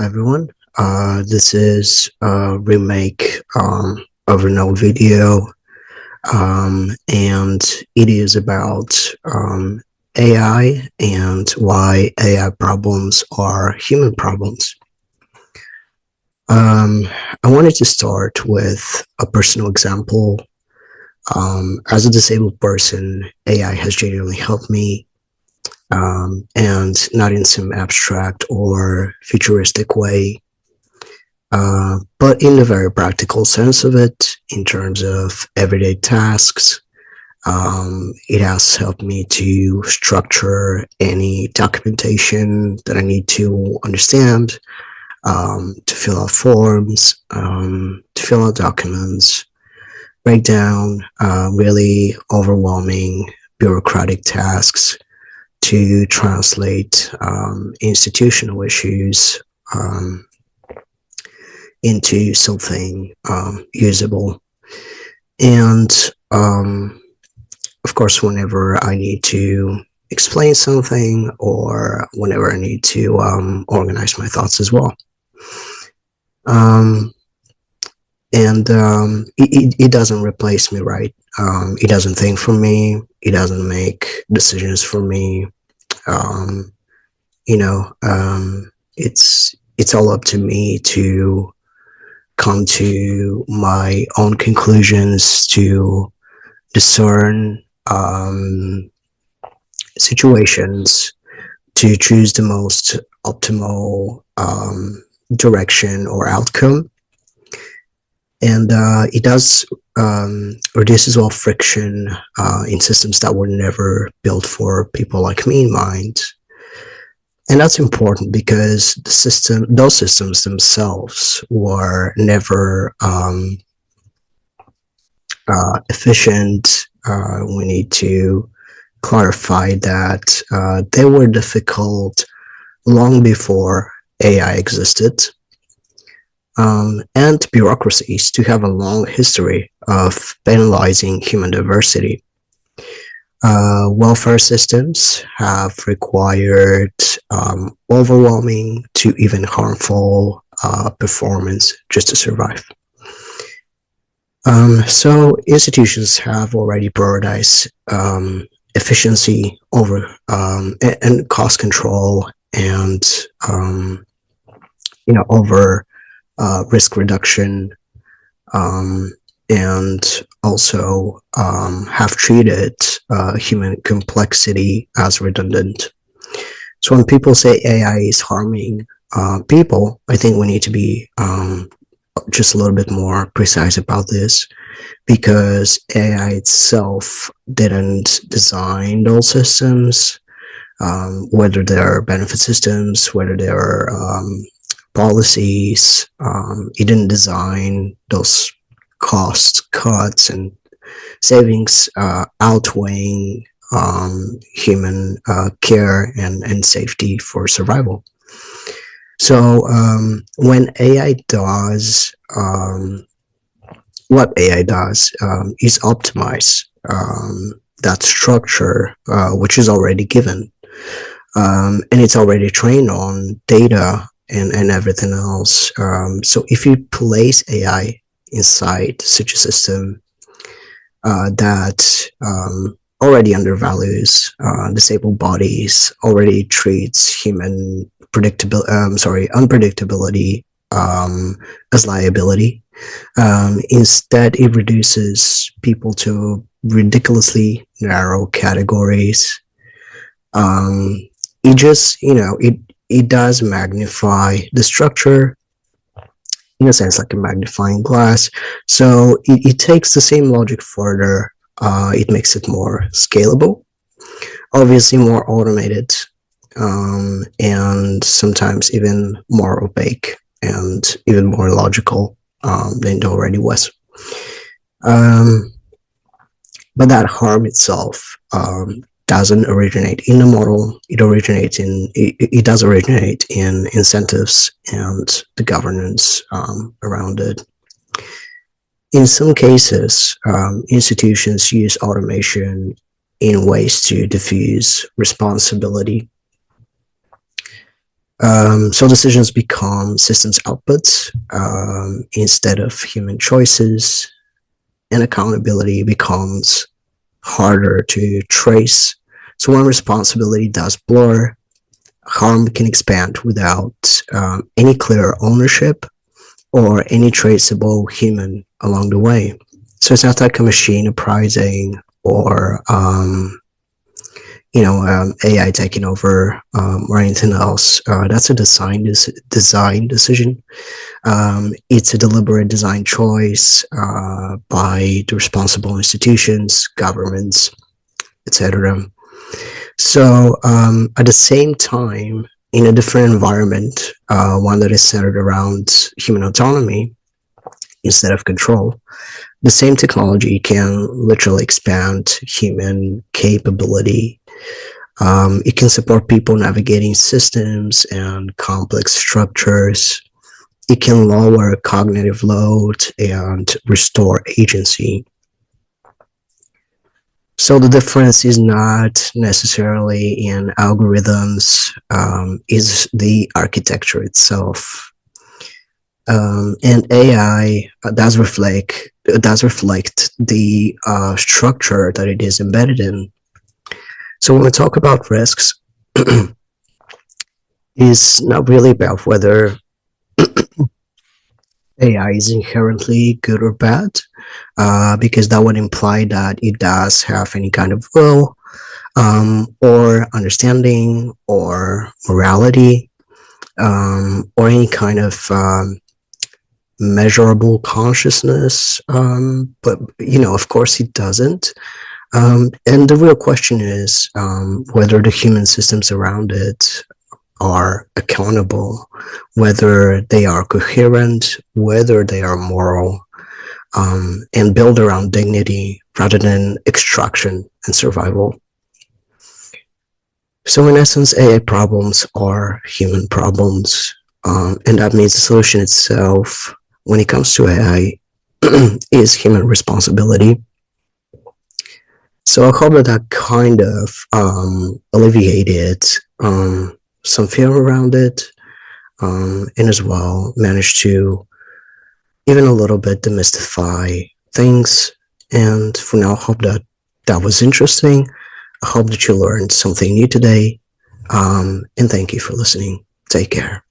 everyone. This is a remake of an old video, and it is about AI and why AI problems are human problems. I wanted to start with a personal example. As a disabled person, AI has genuinely helped me, and not in some abstract or futuristic way, but in a very practical sense of it, in terms of everyday tasks. It has helped me to structure any documentation that I need to understand, to fill out forms, to fill out documents, break down really overwhelming bureaucratic tasks, to translate institutional issues into something usable. And of course, whenever I need to explain something, or whenever I need to organize my thoughts as well. It doesn't replace me, right? It doesn't think for me. It doesn't make decisions for me. It's all up to me to come to my own conclusions, to discern situations, to choose the most optimal direction or outcome. And it does reduces all friction in systems that were never built for people like me in mind. And that's important because those systems themselves were never efficient. We need to clarify that they were difficult long before AI existed. And bureaucracies to have a long history of penalizing human diversity. Welfare systems have required overwhelming to even harmful performance just to survive. So institutions have already prioritized efficiency over and cost control, and over risk reduction, and also have treated human complexity as redundant. So when people say AI is harming people, I think we need to be just a little bit more precise about this, because AI itself didn't design those systems, whether they're benefit systems, whether they're policies. It didn't design those cost cuts and savings outweighing human care and safety for survival. So when AI does, what AI does is optimize that structure, which is already given, and it's already trained on data and everything else. So if you place AI inside such a system that already undervalues disabled bodies, already treats human unpredictability as liability, instead it reduces people to ridiculously narrow categories. It does magnify the structure, in a sense, like a magnifying glass. So it takes the same logic further. It makes it more scalable, obviously more automated, and sometimes even more opaque and even more logical than it already was. But that harm itself doesn't originate in the model. It does originate in incentives and the governance around it. In some cases, institutions use automation in ways to diffuse responsibility. So decisions become systems outputs instead of human choices, and accountability becomes harder to trace. So when responsibility does blur, harm can expand without any clear ownership or any traceable human along the way. So it's not like a machine uprising or AI taking over or anything else. That's a design decision. It's a deliberate design choice by the responsible institutions, governments, etc. So at the same time, in a different environment, one that is centered around human autonomy instead of control, the same technology can literally expand human capability. It can support people navigating systems and complex structures. It can lower cognitive load and restore agency. So the difference is not necessarily in algorithms, is the architecture itself. And AI does reflect the structure that it is embedded in. So when we talk about risks, it's not really about whether AI is inherently good or bad, because that would imply that it does have any kind of will, or understanding, or morality, or any kind of measurable consciousness. But, of course, it doesn't. And the real question is whether the human systems around it are accountable, whether they are coherent, whether they are moral, and build around dignity rather than extraction and survival. So in essence, AI problems are human problems, and that means the solution itself, when it comes to AI, is human responsibility. So I hope that kind of alleviated some fear around it, and as well managed to even a little bit demystify things. And for now, I hope that was interesting. I hope that you learned something new today. And thank you for listening. Take care.